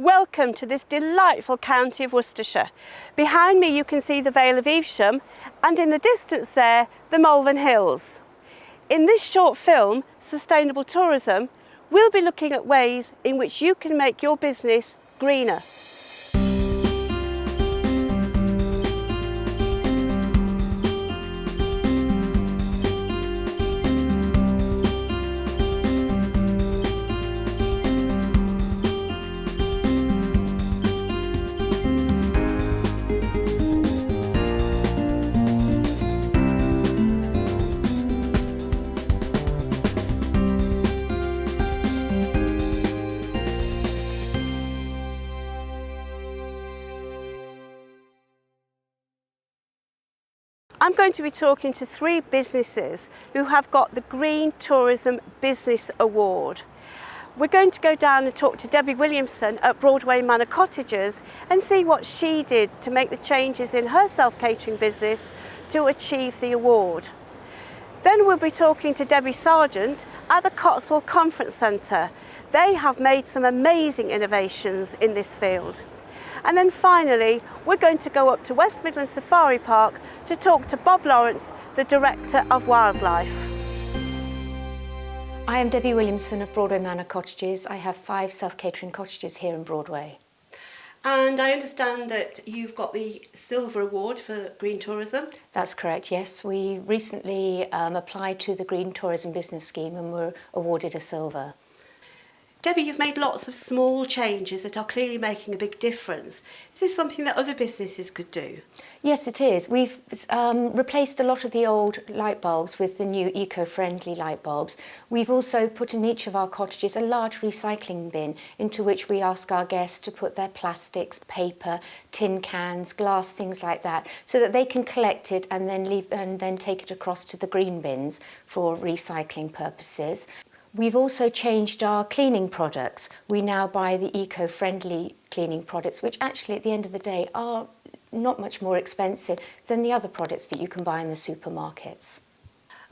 Welcome to this delightful county of Worcestershire. Behind me you can see the Vale of Evesham and in the distance there the Malvern Hills. In this short film, Sustainable Tourism, we'll be looking at ways in which you can make your business greener. I'm going to be talking to three businesses who have got the Green Tourism Business Award. We're going to go down and talk to Debbie Williamson at Broadway Manor Cottages and see what she did to make the changes in her self-catering business to achieve the award. Then we'll be talking to Debbie Sargent at the Cotswold Conference Centre. They have made some amazing innovations in this field. And then finally, we're going to go up to West Midlands Safari Park to talk to Bob Lawrence, the Director of Wildlife. I am Debbie Williamson of Broadway Manor Cottages. I have 5 self-catering cottages here in Broadway. And I understand that you've got the Silver Award for Green Tourism. That's correct, yes. We recently applied to the Green Tourism Business Scheme and were awarded a silver. Debbie, you've made lots of small changes that are clearly making a big difference. Is this something that other businesses could do? Yes, it is. We've replaced a lot of the old light bulbs with the new eco-friendly light bulbs. We've also put in each of our cottages a large recycling bin into which we ask our guests to put their plastics, paper, tin cans, glass, things like that, so that they can collect it and then take it across to the green bins for recycling purposes. We've also changed our cleaning products. We now buy the eco-friendly cleaning products, which actually at the end of the day are not much more expensive than the other products that you can buy in the supermarkets.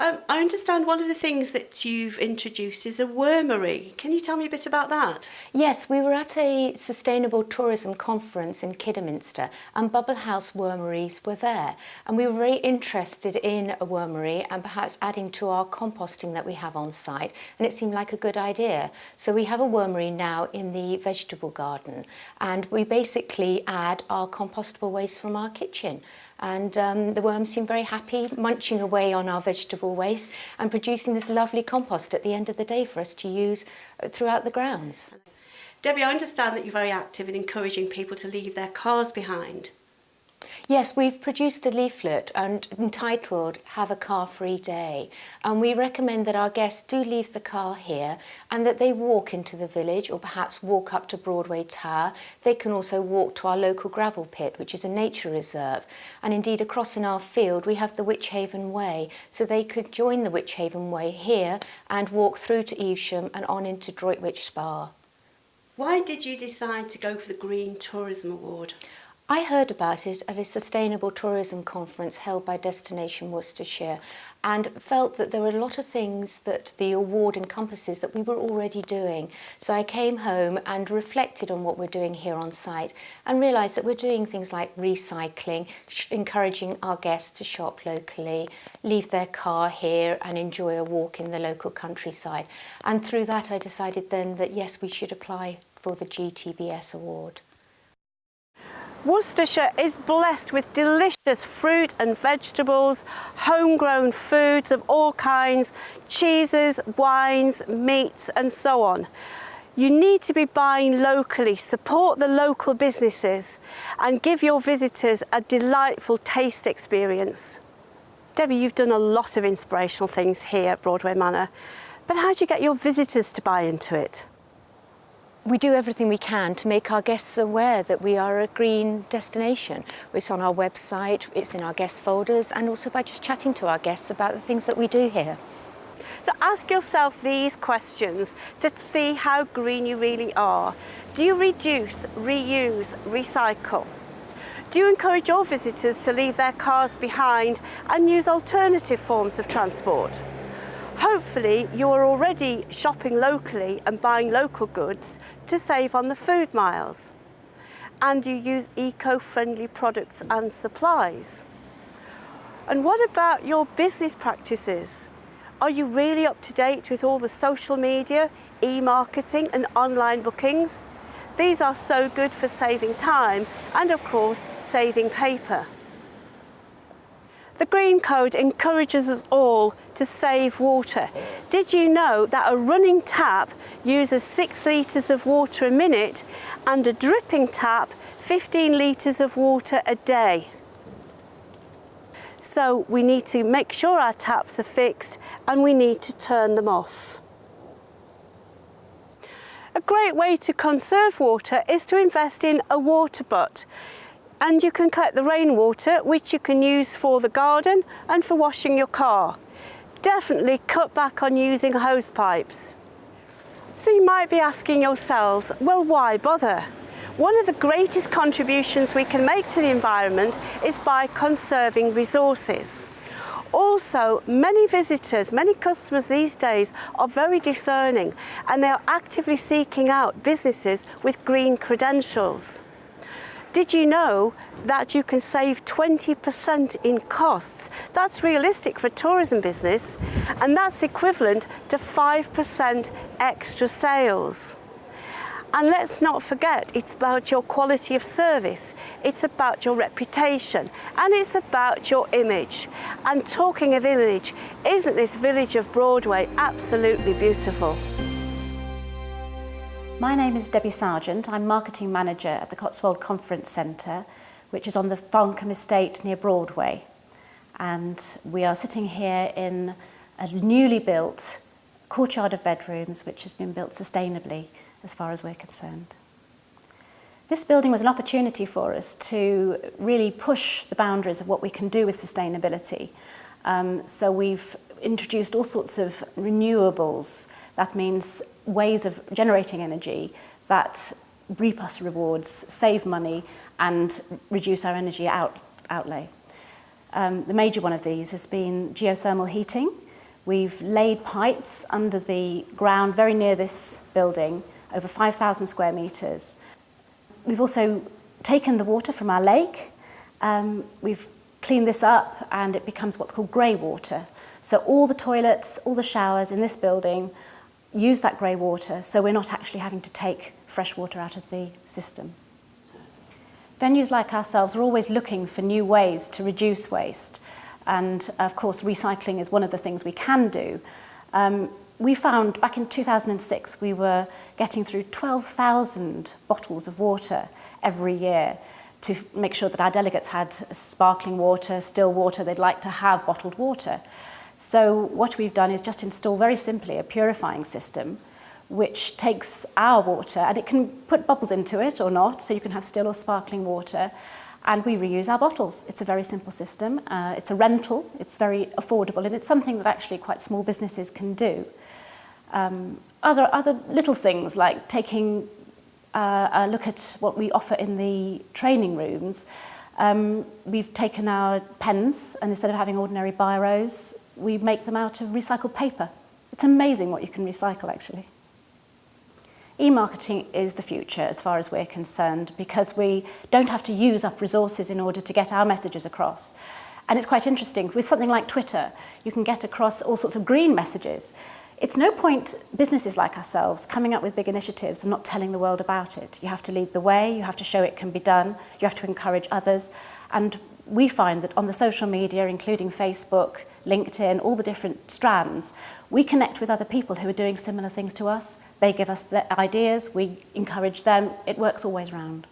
I understand one of the things that you've introduced is a wormery. Can you tell me a bit about that? Yes, we were at a sustainable tourism conference in Kidderminster and Bubble House wormeries were there, and we were very interested in a wormery and perhaps adding to our composting that we have on site, and it seemed like a good idea. So we have a wormery now in the vegetable garden, and we basically add our compostable waste from our kitchen. And the worms seem very happy munching away on our vegetable waste and producing this lovely compost at the end of the day for us to use throughout the grounds. Debbie, I understand that you're very active in encouraging people to leave their cars behind. Yes, we've produced a leaflet entitled Have a Car-Free Day, and we recommend that our guests do leave the car here and that they walk into the village or perhaps walk up to Broadway Tower. They can also walk to our local gravel pit, which is a nature reserve, and indeed across in our field we have the Witchhaven Way, so they could join the Witchhaven Way here and walk through to Evesham and on into Droitwich Spa. Why did you decide to go for the Green Tourism Award? I heard about it at a sustainable tourism conference held by Destination Worcestershire and felt that there were a lot of things that the award encompasses that we were already doing. So I came home and reflected on what we're doing here on site and realised that we're doing things like recycling, encouraging our guests to shop locally, leave their car here and enjoy a walk in the local countryside. And through that I decided then that yes, we should apply for the GTBS award. Worcestershire is blessed with delicious fruit and vegetables, homegrown foods of all kinds, cheeses, wines, meats and so on. You need to be buying locally, support the local businesses and give your visitors a delightful taste experience. Debbie, you've done a lot of inspirational things here at Broadway Manor, but how do you get your visitors to buy into it? We do everything we can to make our guests aware that we are a green destination. It's on our website, it's in our guest folders, and also by just chatting to our guests about the things that we do here. So ask yourself these questions to see how green you really are. Do you reduce, reuse, recycle? Do you encourage your visitors to leave their cars behind and use alternative forms of transport? Hopefully you are already shopping locally and buying local goods to save on the food miles, and you use eco-friendly products and supplies. And what about your business practices? Are you really up to date with all the social media, e-marketing and online bookings? These are so good for saving time and of course saving paper. The Green Code encourages us all to save water. Did you know that a running tap uses 6 litres of water a minute and a dripping tap 15 litres of water a day? So we need to make sure our taps are fixed and we need to turn them off. A great way to conserve water is to invest in a water butt. And you can collect the rainwater, which you can use for the garden and for washing your car. Definitely cut back on using hose pipes. So you might be asking yourselves, well, why bother? One of the greatest contributions we can make to the environment is by conserving resources. Also, many visitors, many customers these days are very discerning and they are actively seeking out businesses with green credentials. Did you know that you can save 20% in costs? That's realistic for a tourism business, and that's equivalent to 5% extra sales. And let's not forget, it's about your quality of service, it's about your reputation, and it's about your image. And talking of image, isn't this village of Broadway absolutely beautiful? My name is Debbie Sargent. I'm Marketing Manager at the Cotswold Conference Centre, which is on the Farncombe Estate near Broadway. And we are sitting here in a newly built courtyard of bedrooms, which has been built sustainably as far as we're concerned. This building was an opportunity for us to really push the boundaries of what we can do with sustainability. So we've introduced all sorts of renewables. That means ways of generating energy that reap us rewards, save money and reduce our energy outlay. The major one of these has been geothermal heating. We've laid pipes under the ground very near this building, over 5,000 square metres. We've also taken the water from our lake. We've cleaned this up and it becomes what's called grey water. So all the toilets, all the showers in this building use that grey water, so we're not actually having to take fresh water out of the system. Venues like ourselves are always looking for new ways to reduce waste, and of course recycling is one of the things we can do. We found back in 2006 we were getting through 12,000 bottles of water every year to make sure that our delegates had sparkling water, still water, they'd like to have bottled water. So what we've done is just install very simply a purifying system which takes our water, and it can put bubbles into it or not, so you can have still or sparkling water, and we reuse our bottles. It's a very simple system. It's a rental, it's very affordable, and it's something that actually quite small businesses can do. Other little things like taking a look at what we offer in the training rooms. We've taken our pens, and instead of having ordinary biros, we make them out of recycled paper. It's amazing what you can recycle, actually. E-marketing is the future as far as we're concerned, because we don't have to use up resources in order to get our messages across. And it's quite interesting, with something like Twitter, you can get across all sorts of green messages. It's no point businesses like ourselves coming up with big initiatives and not telling the world about it. You have to lead the way, you have to show it can be done, you have to encourage others. And we find that on the social media, including Facebook, LinkedIn, all the different strands, we connect with other people who are doing similar things to us. They give us their ideas, we encourage them. It works always round.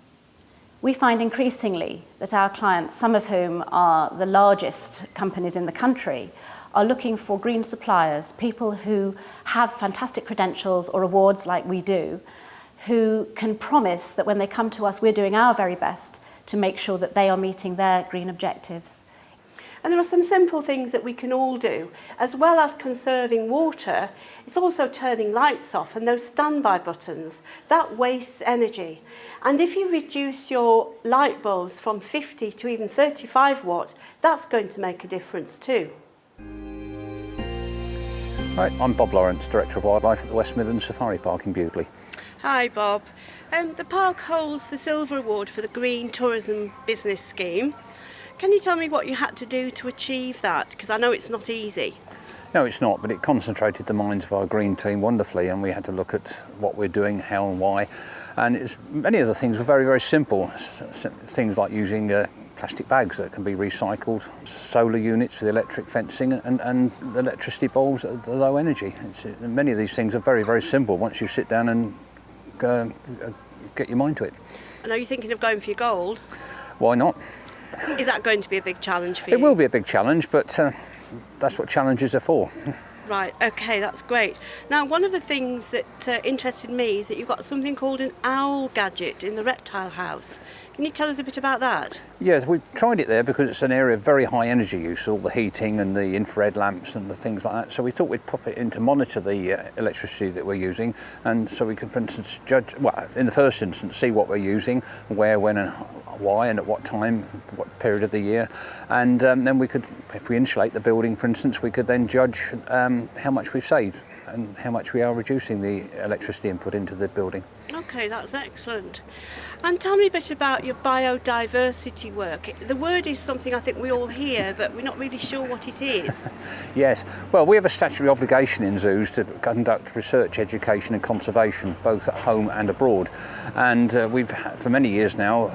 We find increasingly that our clients, some of whom are the largest companies in the country, are looking for green suppliers, people who have fantastic credentials or awards like we do, who can promise that when they come to us, we're doing our very best to make sure that they are meeting their green objectives. And there are some simple things that we can all do. As well as conserving water, it's also turning lights off, and those standby buttons, that wastes energy. And if you reduce your light bulbs from 50 to even 35 watt, that's going to make a difference too. Right, I'm Bob Lawrence, Director of Wildlife at the West Midlands Safari Park in Bewdley. Hi Bob. The park holds the Silver Award for the Green Tourism Business Scheme. Can you tell me what you had to do to achieve that? Because I know it's not easy. No, it's not, but it concentrated the minds of our green team wonderfully, and we had to look at what we're doing, how and why. And many of the things were very, very simple. Things like using plastic bags that can be recycled, solar units for the electric fencing, and electricity bulbs at the low energy. Many of these things are very, very simple once you sit down and get your mind to it. And are you thinking of going for your gold? Why not? Is that going to be a big challenge for you? It will be a big challenge, but that's what challenges are for. Right, okay, that's great. Now, one of the things that interested me is that you've got something called an owl gadget in the reptile house. Can you tell us a bit about that? Yes, we tried it there because it's an area of very high energy use, all the heating and the infrared lamps and the things like that. So we thought we'd pop it in to monitor the electricity that we're using, and so we can, for instance, judge, well, in the first instance, see what we're using, where, when and why and at what time, what period of the year. And then we could, if we insulate the building, for instance, we could then judge how much we've saved and how much we are reducing the electricity input into the building. Okay, that's excellent. And tell me a bit about your biodiversity work. The word is something I think we all hear, but we're not really sure what it is. Yes, well, we have a statutory obligation in zoos to conduct research, education and conservation, both at home and abroad. And we've, for many years now,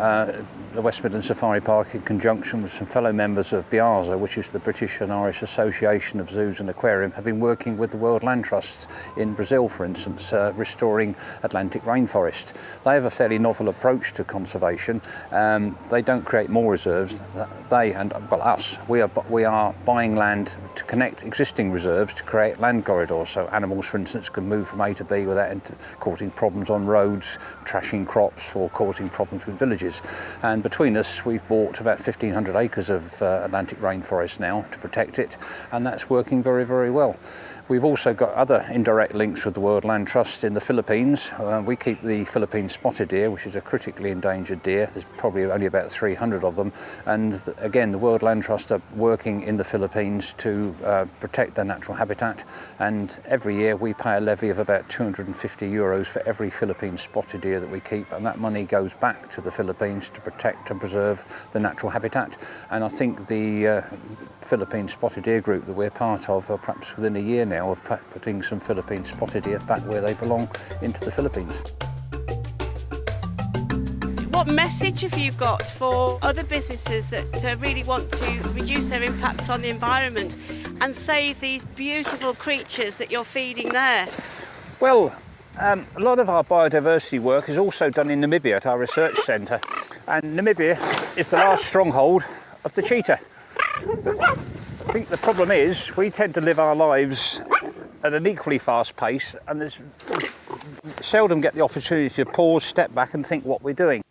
the West Midlands Safari Park, in conjunction with some fellow members of BIAZA, which is the British and Irish Association of Zoos and Aquarium, have been working with the World Land Trust in Brazil, for instance, restoring Atlantic rainforest. They have a fairly novel approach to conservation. They don't create more reserves. They and us, we are buying land to connect existing reserves to create land corridors, so animals, for instance, can move from A to B without causing problems on roads, trashing crops, or causing problems with villages. And between us, we've bought about 1,500 acres of Atlantic rainforest now to protect it, and that's working very, very well. We've also got other indirect links with the World Land Trust in the Philippines. We keep the Philippine spotted deer, which is a critically endangered deer. There's probably only about 300 of them. And again, the World Land Trust are working in the Philippines to protect their natural habitat. And every year we pay a levy of about €250 for every Philippine spotted deer that we keep. And that money goes back to the Philippines to protect and preserve the natural habitat. And I think the Philippine spotted deer group that we're part of are perhaps within a year now of putting some Philippine spotted deer back where they belong into the Philippines. What message have you got for other businesses that really want to reduce their impact on the environment and save these beautiful creatures that you're feeding there? Well, a lot of our biodiversity work is also done in Namibia at our research centre, and Namibia is the last stronghold of the cheetah. I think the problem is we tend to live our lives at an equally fast pace, and we seldom get the opportunity to pause, step back and think what we're doing.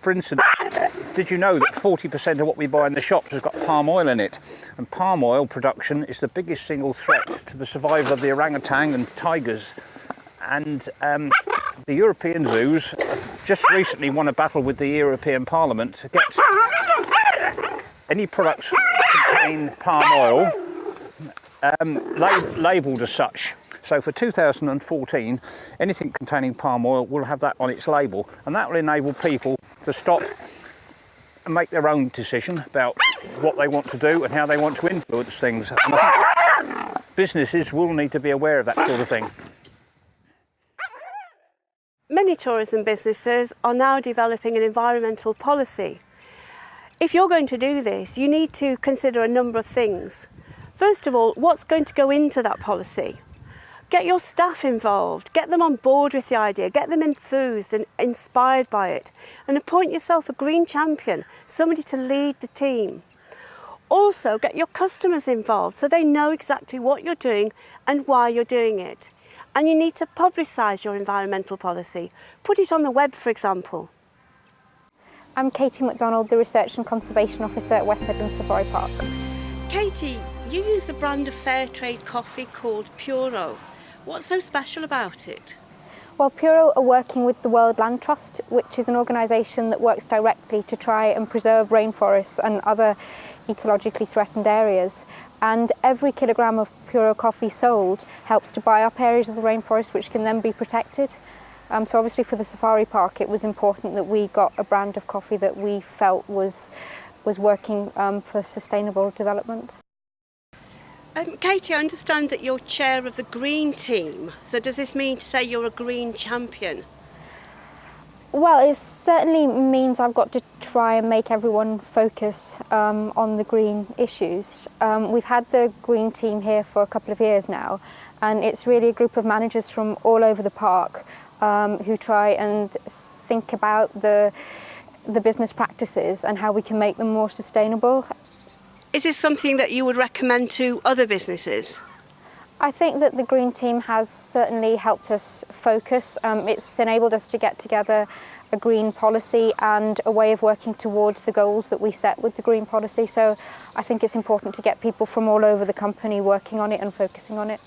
For instance, did you know that 40% of what we buy in the shops has got palm oil in it? And palm oil production is the biggest single threat to the survival of the orangutan and tigers. And the European zoos have just recently won a battle with the European Parliament to get any products that contain palm oil labelled as such. So for 2014, anything containing palm oil will have that on its label, and that will enable people to stop and make their own decision about what they want to do and how they want to influence things. And I think businesses will need to be aware of that sort of thing. Many tourism businesses are now developing an environmental policy. If you're going to do this, you need to consider a number of things. First of all, what's going to go into that policy? Get your staff involved, get them on board with the idea, get them enthused and inspired by it, and appoint yourself a green champion, somebody to lead the team. Also, get your customers involved so they know exactly what you're doing and why you're doing it. And you need to publicise your environmental policy. Put it on the web, for example. I'm Katie McDonald, the Research and Conservation Officer at West Midlands Safari Park. Katie, you use a brand of fair trade coffee called Puro. What's so special about it? Well, Puro are working with the World Land Trust, which is an organisation that works directly to try and preserve rainforests and other ecologically threatened areas. And every kilogram of Puro coffee sold helps to buy up areas of the rainforest which can then be protected. So obviously for the safari park it was important that we got a brand of coffee that we felt was working for sustainable development. Katie, I understand that you're chair of the green team. So does this mean to say you're a green champion? Well, it certainly means I've got to try and make everyone focus on the green issues. We've had the green team here for a couple of years now, and it's really a group of managers from all over the park who try and think about the business practices and how we can make them more sustainable. Is this something that you would recommend to other businesses? I think that the green team has certainly helped us focus. It's enabled us to get together a green policy and a way of working towards the goals that we set with the green policy. So I think it's important to get people from all over the company working on it and focusing on it.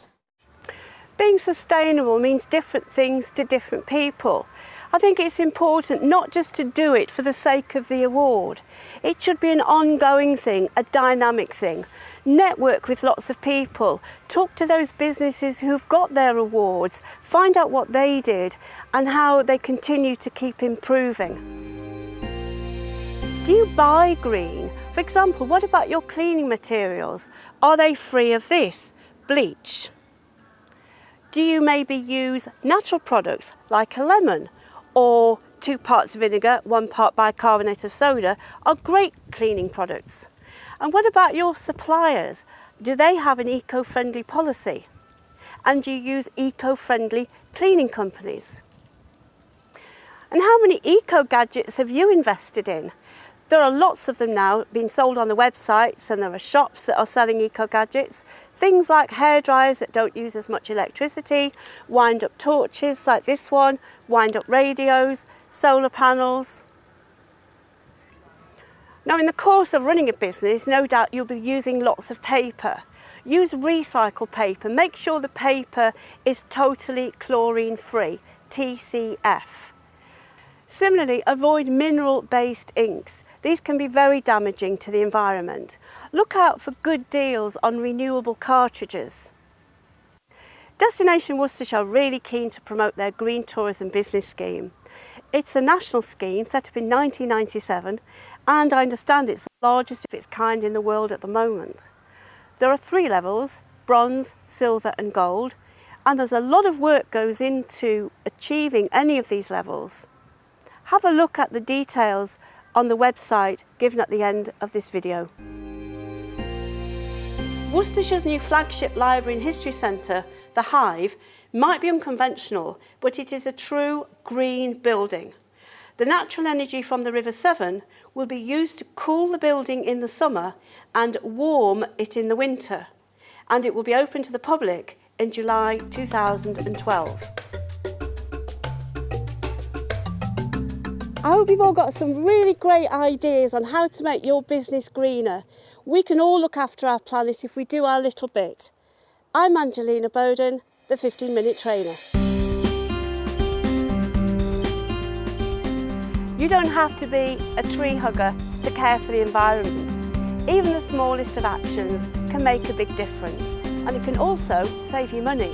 Being sustainable means different things to different people. I think it's important not just to do it for the sake of the award. It should be an ongoing thing, a dynamic thing. Network with lots of people, talk to those businesses who've got their awards, find out what they did and how they continue to keep improving. Do you buy green? For example, what about your cleaning materials? Are they free of this? Bleach? Do you maybe use natural products like a lemon? Or 2 parts vinegar, 1 part bicarbonate of soda are great cleaning products. And what about your suppliers? Do they have an eco-friendly policy? And do you use eco-friendly cleaning companies? And how many eco-gadgets have you invested in? There are lots of them now being sold on the websites, and there are shops that are selling eco-gadgets. Things like hairdryers that don't use as much electricity, wind-up torches like this one, wind-up radios, solar panels. Now, in the course of running a business, no doubt you'll be using lots of paper. Use recycled paper. Make sure the paper is totally chlorine-free, TCF. Similarly, avoid mineral-based inks. These can be very damaging to the environment. Look out for good deals on renewable cartridges. Destination Worcestershire are really keen to promote their Green Tourism Business Scheme. It's a national scheme set up in 1997, and I understand it's the largest of its kind in the world at the moment. There are 3 levels: bronze, silver and gold, and there's a lot of work goes into achieving any of these levels. Have a look at the details on the website given at the end of this video. Worcestershire's new flagship library and history centre, the Hive, might be unconventional, but it is a true green building. The natural energy from the River Severn will be used to cool the building in the summer and warm it in the winter, and it will be open to the public in July 2012. I hope you've all got some really great ideas on how to make your business greener. We can all look after our planet if we do our little bit. I'm Angelina Boden, the 15-minute trainer. You don't have to be a tree hugger to care for the environment. Even the smallest of actions can make a big difference, and it can also save you money.